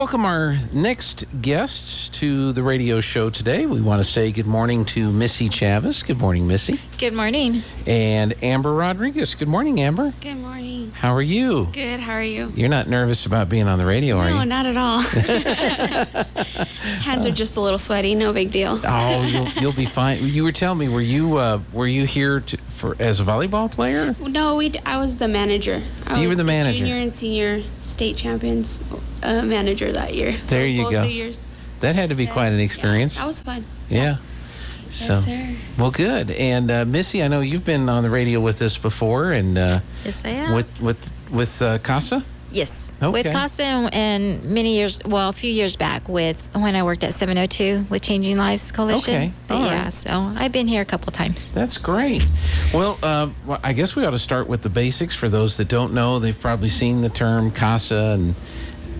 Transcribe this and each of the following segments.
Welcome our next guests to the radio show today. We want to say good morning to Missy Chaves. Good morning, Missy. Good morning. And Amber Rodriquez. Good morning, Amber. Good morning. How are you? Good. How are you? You're not nervous about being on the radio, are you? No, not at all. Hands are just a little sweaty. No big deal. Oh, you'll be fine. You were telling me, were you here as a volleyball player? No, I was the manager. You were the manager. Junior and senior state champions manager that year. There you both go. The years. That had to be quite an experience. Yeah, that was fun. Yeah. Yes, sir. Well, good. And Missy, I know you've been on the radio with us before, and Yes, I am. with Casa. Yes. Okay. With Casa and a few years back when I worked at 702 with Changing Lives Coalition. Okay. But All yeah, right. so I've been here a couple times. That's great. Well, I guess we ought to start with the basics. For those that don't know, they've probably seen the term Casa, and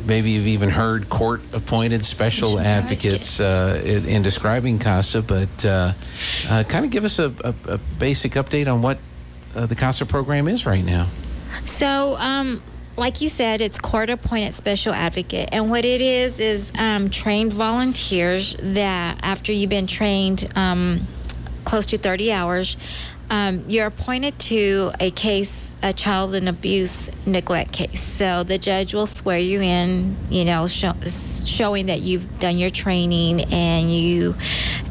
maybe you've even heard court-appointed special advocates in describing Casa. But kind of give us a basic update on what the Casa program is right now. So, like you said, it's court-appointed special advocate. And what it is trained volunteers that after you've been trained close to 30 hours, you're appointed to a child and abuse neglect case. So the judge will swear you in, showing that you've done your training and you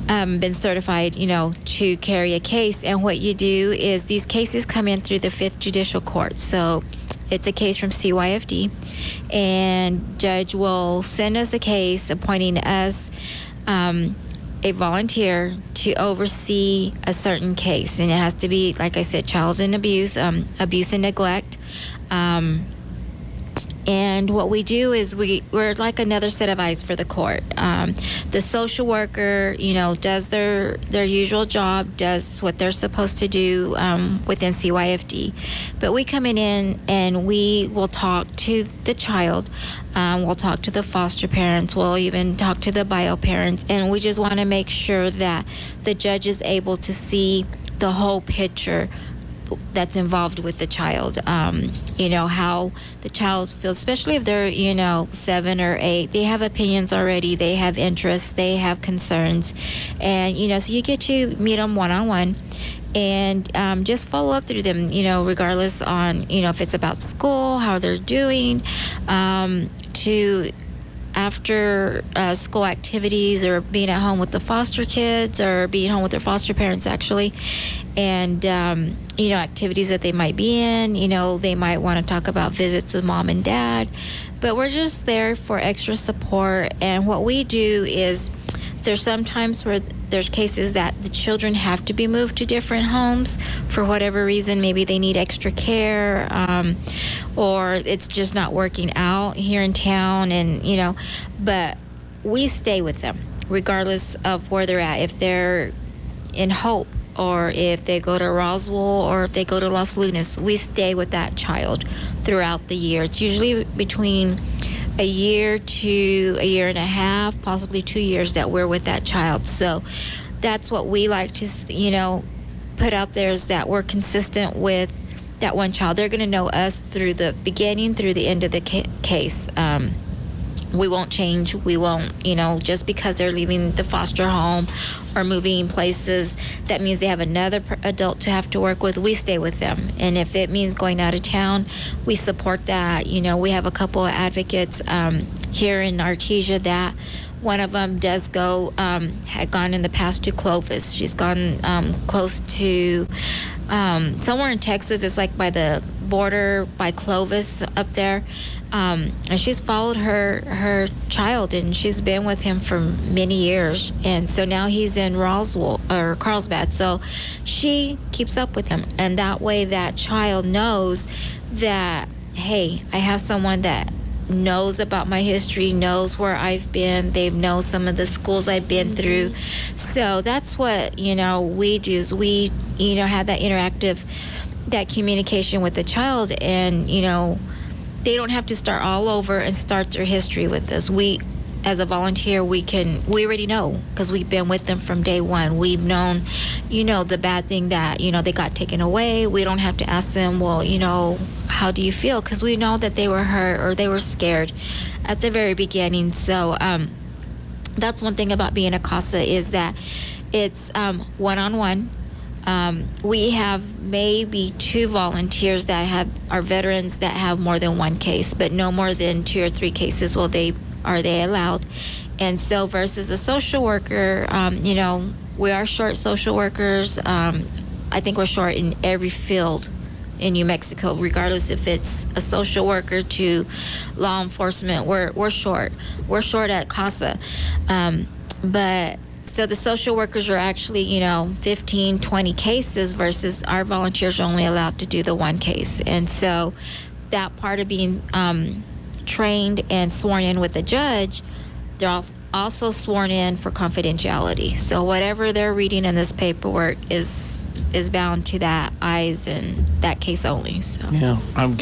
been certified, to carry a case. And what you do is these cases come in through the 5th Judicial Court. So it's a case from CYFD, and judge will send us a case appointing us a volunteer to oversee a certain case, and it has to be, like I said, child and abuse and neglect. And what we do is we're like another set of eyes for the court. The social worker, does their usual job, does what they're supposed to do within CYFD. But we come in and we will talk to the child. We'll talk to the foster parents. We'll even talk to the bio parents. And we just want to make sure that the judge is able to see the whole picture that's involved with the child. How the child feels, especially if they're 7 or 8. They have opinions already, they have interests, they have concerns, and so you get to meet them one-on-one and just follow up through them, regardless on if it's about school, how they're doing, to after school activities, or being at home with the foster kids, or being home with their foster parents actually, and activities that they might be in. They might want to talk about visits with mom and dad, but we're just there for extra support. And what we do is, there's sometimes where there's cases that the children have to be moved to different homes for whatever reason. Maybe they need extra care, or it's just not working out here in town, and but we stay with them regardless of where they're at. If they're in Hope, or if they go to Roswell, or if they go to Los Lunas, we stay with that child throughout the year. It's usually between a year to a year and a half, possibly 2 years, that we're with that child. So that's what we like to, put out there, is that we're consistent with that one child. They're going to know us through the beginning, through the end of the case. We won't change. We won't, just because they're leaving the foster home or moving places, that means they have another adult to have to work with. We stay with them. And if it means going out of town, we support that. We have a couple of advocates here in Artesia that one of them does go, had gone in the past to Clovis. She's gone close to somewhere in Texas. It's like by the border, by Clovis up there. And she's followed her child, and she's been with him for many years. And so now he's in Roswell or Carlsbad. So she keeps up with him, and that way that child knows that, hey, I have someone that knows about my history, knows where I've been. They know some of the schools I've been through. So that's what we do, is we have that interactive, that communication with the child, and they don't have to start all over and start their history with us. We, as a volunteer, we already know, because we've been with them from day one. We've known, the bad thing that, they got taken away. We don't have to ask them, well, how do you feel? Because we know that they were hurt or they were scared. at the very beginning. So that's one thing about being a Casa is that it's one-on-one. We have maybe 2 volunteers that are veterans that have more than 1 case, but no more than 2 or 3 cases are they allowed. And so versus a social worker, we are short social workers. I think we're short in every field in New Mexico, regardless if it's a social worker to law enforcement. We're short. We're short at Casa. But so the social workers are actually, 15, 20 cases versus our volunteers are only allowed to do the 1 case. And so that part of being trained and sworn in with the judge, they're also sworn in for confidentiality. So whatever they're reading in this paperwork is bound to that eyes and that case only. So yeah, I'm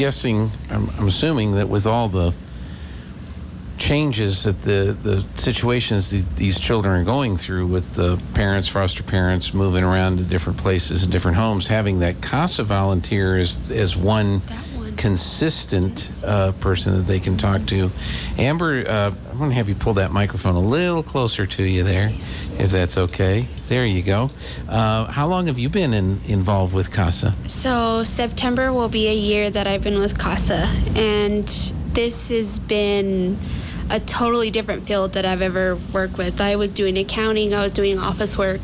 assuming that with all the changes that the situations these children are going through with the parents, foster parents moving around to different places and different homes, having that Casa volunteer as one consistent person that they can talk to. Amber, I'm going to have you pull that microphone a little closer to you there, if that's okay. There you go. How long have you been involved with Casa? So September will be a year that I've been with Casa, and this has been a totally different field that I've ever worked with. I was doing accounting, I was doing office work,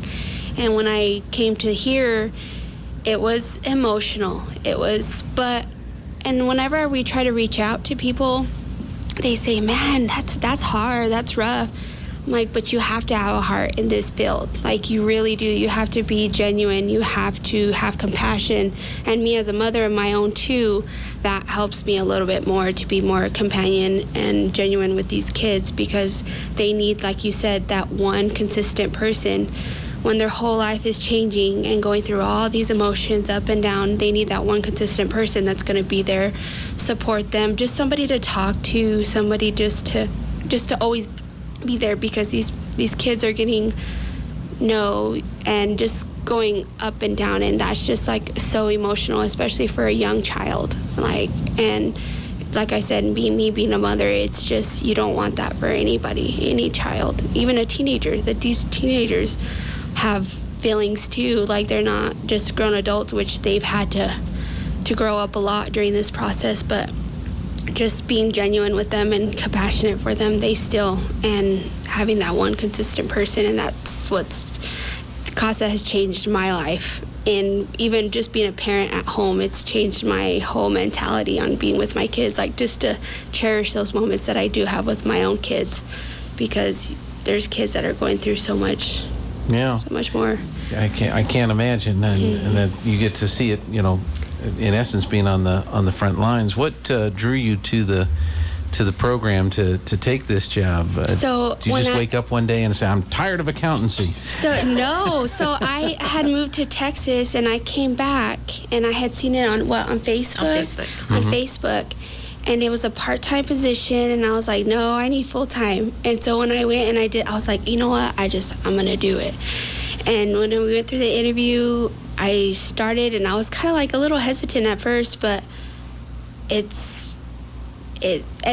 and when I came to here, it was emotional. And whenever we try to reach out to people, they say, man, that's hard, that's rough. I'm like, but you have to have a heart in this field. Like, you really do. You have to be genuine. You have to have compassion. And me as a mother of my own, too, that helps me a little bit more to be more companion and genuine with these kids, because they need, like you said, that one consistent person. When their whole life is changing and going through all these emotions up and down, they need that one consistent person that's going to be there, support them, just somebody to talk to, somebody just to always be there, because these kids are getting and just going up and down, and that's just like so emotional, especially for a young child. And like I said, being a mother, it's just, you don't want that for anybody, any child, even a teenager. That these teenagers have feelings too, like they're not just grown adults, which they've had to grow up a lot during this process, but just being genuine with them and compassionate for them, and having that one consistent person. And that's what's Casa has changed my life. And even just being a parent at home, it's changed my whole mentality on being with my kids, like just to cherish those moments that I do have with my own kids, because there's kids that are going through so much more. I can't imagine, and that you get to see it, in essence, being on the front lines. What drew you to the program to take this job? So did you just wake up one day and say, I'm tired of accountancy? So I had moved to Texas, and I came back, and I had seen it on Facebook? On Facebook. And it was a part-time position, and I was like, no, I need full-time. And so when I went and I was like, you know what, I'm going to do it. And when we went through the interview, I started, and I was kind of like a little hesitant at first, but and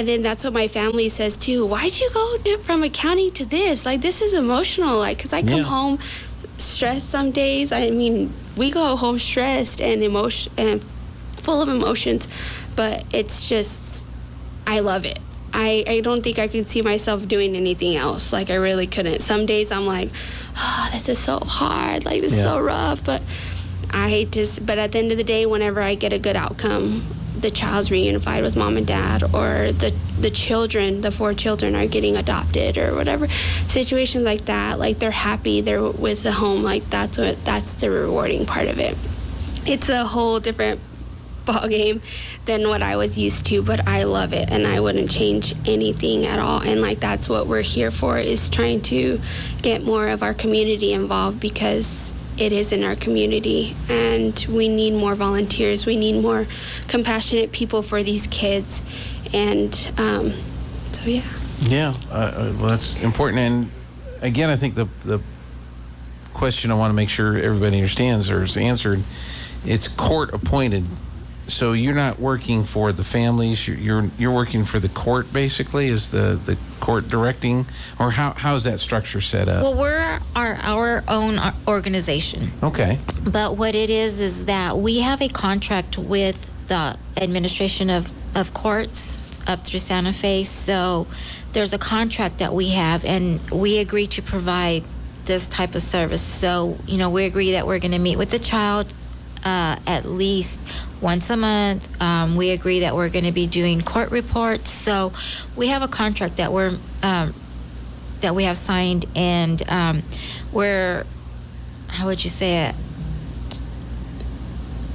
then that's what my family says too. Why'd you go from accounting to this? Like, this is emotional. Like, because I come home stressed some days. I mean, we go home stressed and full of emotions, but it's just, I love it. I don't think I could see myself doing anything else. Like, I really couldn't. Some days I'm like, oh, this is so hard. Like, this is so rough. But but at the end of the day, whenever I get a good outcome, the child's reunified with mom and dad, or the 4 children are getting adopted, or whatever situations like that, like they're happy, they're with the home, like that's the rewarding part of it. It's a whole different ball game than what I was used to, but I love it, and I wouldn't change anything at all. And like, that's what we're here for, is trying to get more of our community involved, because it is in our community, and we need more volunteers. We need more compassionate people for these kids. And well, that's important. And again, I think the question I want to make sure everybody understands or is answered, it's court appointed so you're not working for the families. You're working for the court, basically. Is the court directing, or how is that structure set up? Well, we're our own organization. Okay. But what it is that we have a contract with the administration of courts up through Santa Fe. So there's a contract that we have, and we agree to provide this type of service. So, we agree that we're going to meet with the child at least once a month. We agree that we're going to be doing court reports. So we have a contract that that we have signed, and we're, how would you say it?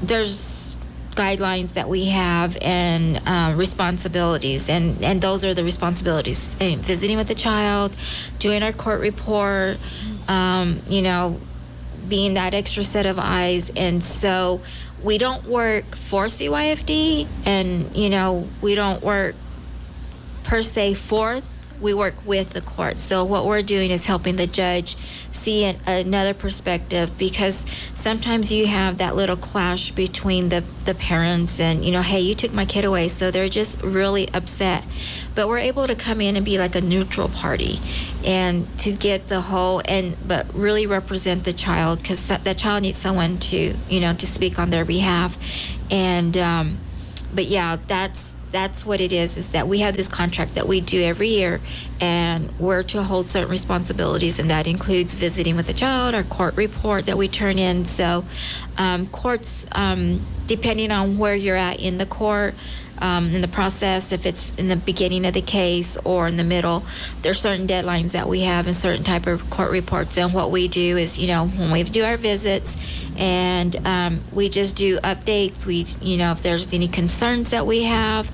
There's guidelines that we have, and responsibilities, and those are the responsibilities: visiting with the child, doing our court report, being that extra set of eyes. And so we don't work for CYFD, and we don't work per se for, we work with the court. So what we're doing is helping the judge see another perspective, because sometimes you have that little clash between the parents and, hey, you took my kid away, so they're just really upset. But we're able to come in and be like a neutral party, and to get the whole, but really represent the child, because the child needs someone to, to speak on their behalf. And but yeah, that's what it is that we have this contract that we do every year, and we're to hold certain responsibilities, and that includes visiting with the child, our court report that we turn in. So courts, depending on where you're at in the court, in the process, if it's in the beginning of the case or in the middle, there's certain deadlines that we have and certain type of court reports. And what we do is, when we do our visits, and we just do updates, we, if there's any concerns that we have,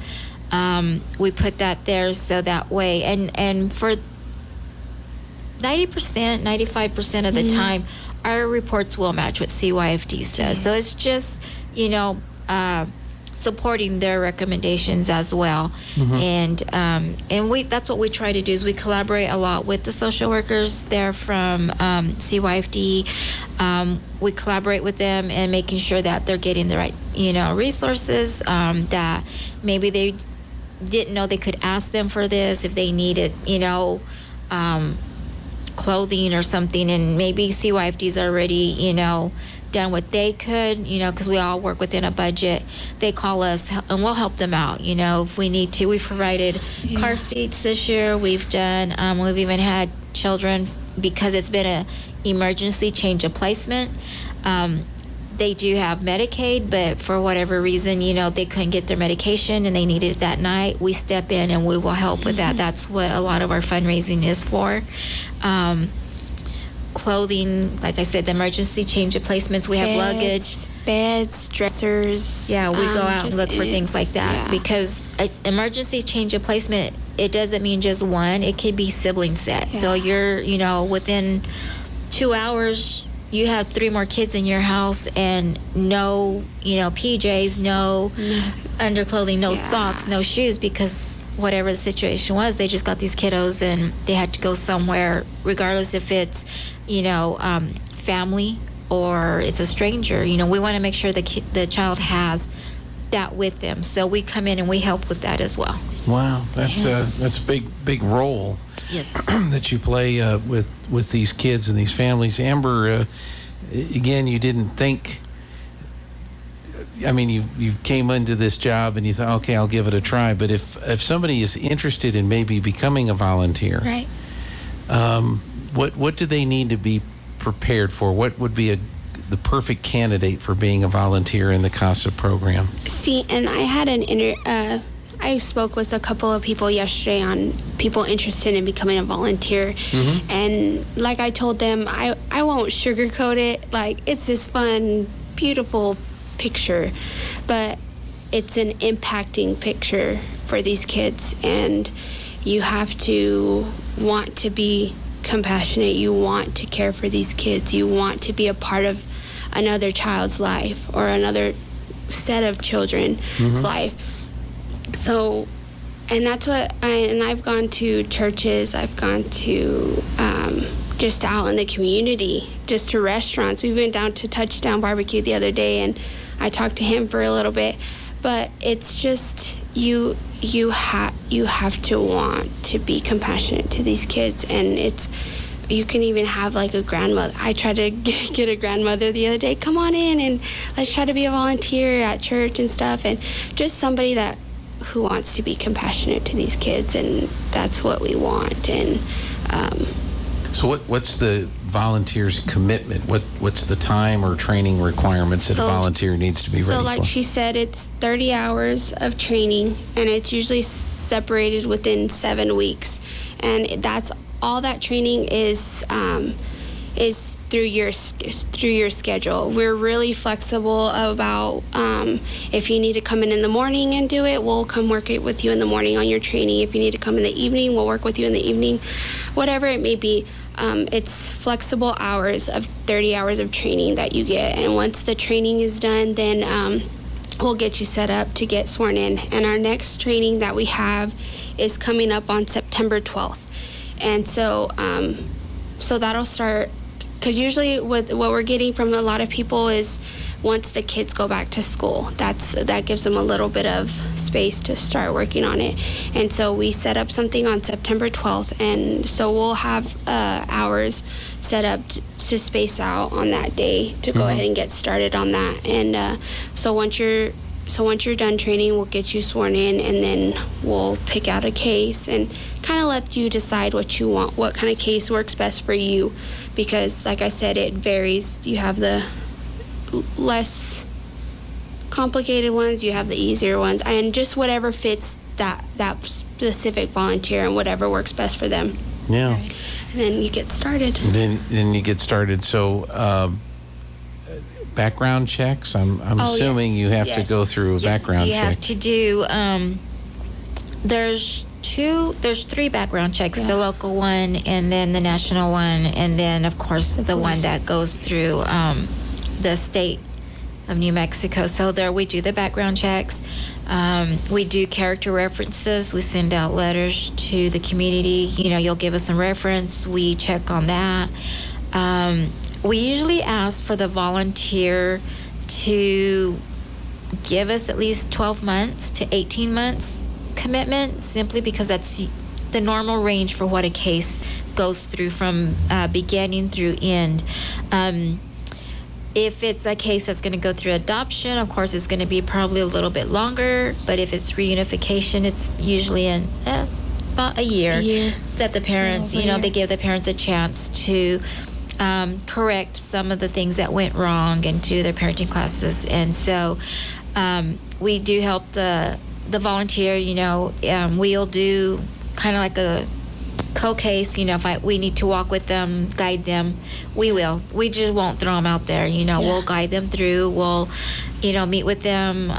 we put that there, so that way, and for 90%, 95% of the time, our reports will match what CYFD says. So it's just, supporting their recommendations as well. And we, that's what we try to do, is we collaborate a lot with the social workers there from CYFD. We collaborate with them and making sure that they're getting the right, resources, that maybe they didn't know they could ask them for this if they needed, clothing or something, and maybe CYFD's already, done what they could, because we all work within a budget. They call us and we'll help them out, if we need to. We've provided car seats this year. We've done, we've even had children, because it's been a emergency change of placement. They do have Medicaid, but for whatever reason, they couldn't get their medication and they needed it that night. We step in and we will help with that. That's what a lot of our fundraising is for. Clothing, like I said, the emergency change of placements. We have luggage, beds, dressers. Yeah, we go out and look for things like that, because an emergency change of placement, it doesn't mean just one. It could be sibling set. So you're, within 2 hours, you have 3 more kids in your house, and no, PJs, no underclothing, no socks, no shoes, because whatever the situation was, they just got these kiddos and they had to go somewhere, regardless if it's, family or it's a stranger. We want to make sure the child has that with them. So we come in and we help with that as well. Wow, that's a big role. Yes. That you play with these kids and these families. Amber, again, you didn't think. I mean, you came into this job and you thought, okay, I'll give it a try. But if somebody is interested in maybe becoming a volunteer, Right. What do they need to be prepared for? What would be the perfect candidate for being a volunteer in the Casa program? See, and I had I spoke with a couple of people yesterday on people interested in becoming a volunteer. And like I told them, I won't sugarcoat it. Like, it's this fun, beautiful picture, but it's an impacting picture for these kids, and you have to want to be compassionate. You want to care for these kids. You want to be a part of another child's life or another set of children's life. So, and that's what I've gone to churches, I've gone to just out in the community, just to restaurants. We went down to Touchdown Barbecue the other day, and I talked to him for a little bit. but it's just you have to want to be compassionate to these kids, and you can even have like a grandmother. I tried to get a grandmother the other day. Come on in and let's try to be a volunteer at church and stuff, and just somebody who wants to be compassionate to these kids, and that's what we want. And so what's the volunteer's commitment? What's the time or training requirements that a volunteer needs to be ready for? So like she said, it's 30 hours of training, and it's usually separated within 7 weeks, and that's all that training is through your schedule. We're really flexible about if you need to come in the morning and do it, we'll come work it with you in the morning on your training. If you need to come in the evening, we'll work with you in the evening. Whatever it may be, it's flexible hours of 30 hours of training that you get. And once the training is done, then we'll get you set up to get sworn in. And our next training that we have is coming up on September 12th. And so that'll start, because usually what we're getting from a lot of people is once the kids go back to school, that gives them a little bit of space to start working on it. And so we set up something on September 12th, and so we'll have hours set up to space out on that day to go ahead and get started on that. And so once you're done training, we'll get you sworn in, and then we'll pick out a case and kind of let you decide what you want, what kind of case works best for you, because like I said, it varies. You have the less complicated ones, you have the easier ones, and just whatever fits that specific volunteer and whatever works best for them. Yeah. And then you get started. Then you get started. So background checks, I'm assuming you have to go through a background check. You have to do there's 3 background checks, the local one and then the national one, and then of course the one that goes through the state of New Mexico. So there we do the background checks. We do character references. We send out letters to the community. You'll give us some reference. We check on that. We usually ask for the volunteer to give us at least 12 months to 18 months commitment, simply because that's the normal range for what a case goes through from beginning through end. If it's a case that's going to go through adoption, of course, it's going to be probably a little bit longer. But if it's reunification, it's usually in about a year that the parents, they give the parents a chance to correct some of the things that went wrong and do their parenting classes. And so we do help the volunteer. We'll do kind of like a co-case. If we need to walk with them, guide them, we will. We just won't throw them out there. We'll guide them through. We'll, meet with them.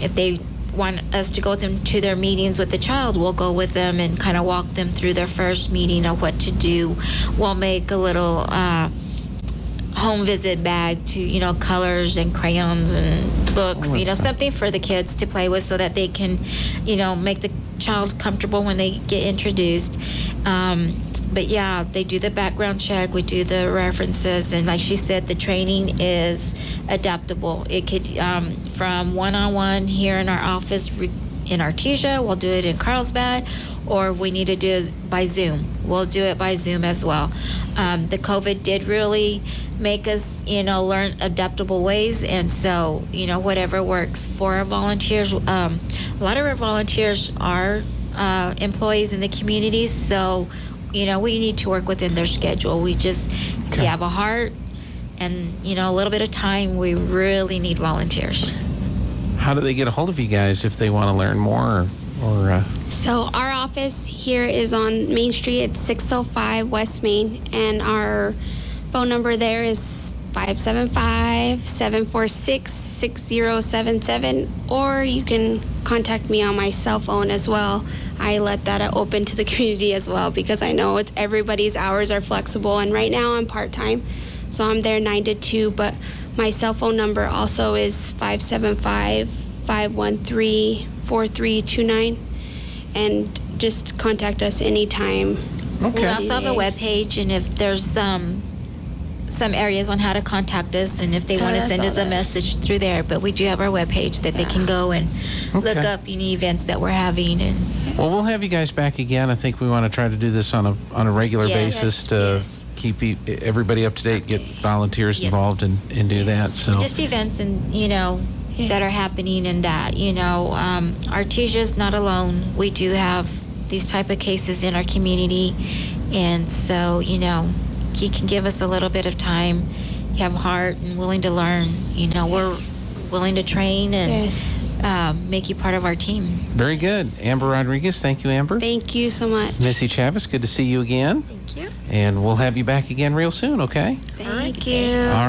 If they want us to go with them to their meetings with the child, we'll go with them and kind of walk them through their first meeting of what to do. We'll make a little home visit bag to, colors and crayons and books, something for the kids to play with so that they can, make the child comfortable when they get introduced. But yeah, they do the background check, we do the references, and like she said, the training is adaptable. It could, from one-on-one here in our office in Artesia, we'll do it in Carlsbad, or if we need to do it by Zoom, we'll do it by Zoom as well. The COVID did really make us, learn adaptable ways, and so, whatever works for our volunteers. A lot of our volunteers are employees in the communities, so, we need to work within their schedule. We just have a heart and, a little bit of time. We really need volunteers. How do they get a hold of you guys if they want to learn more? So our office here is on Main Street. It's 605 West Main, and our phone number there is 575-746-6077, or you can contact me on my cell phone as well. I let that open to the community as well, because I know everybody's hours are flexible, and right now I'm part-time, so I'm there 9 to 2, but my cell phone number also is 575-513-4329, and just contact us anytime. We also have a webpage, and if there's some areas on how to contact us, and if they want to that's send all us a that. message through there. But we do have our webpage that they can go and look Okay. up any events that we're having. And Well, we'll have you guys back again. I think we want to try to do this on a regular Yes. basis to Yes. keep everybody up to date, get volunteers Yes. involved, and do that. So just events and Yes. that are happening, and that Artesia's not alone. We do have these type of cases in our community, and so you can give us a little bit of time. You have heart and willing to learn. We're willing to train and Yes. make you part of our team. very good. Amber Rodriguez, thank you, Amber. Thank you so much. Missy Chaves, good to see you again. Thank you. And we'll have you back again real soon, okay? Thank you. All right.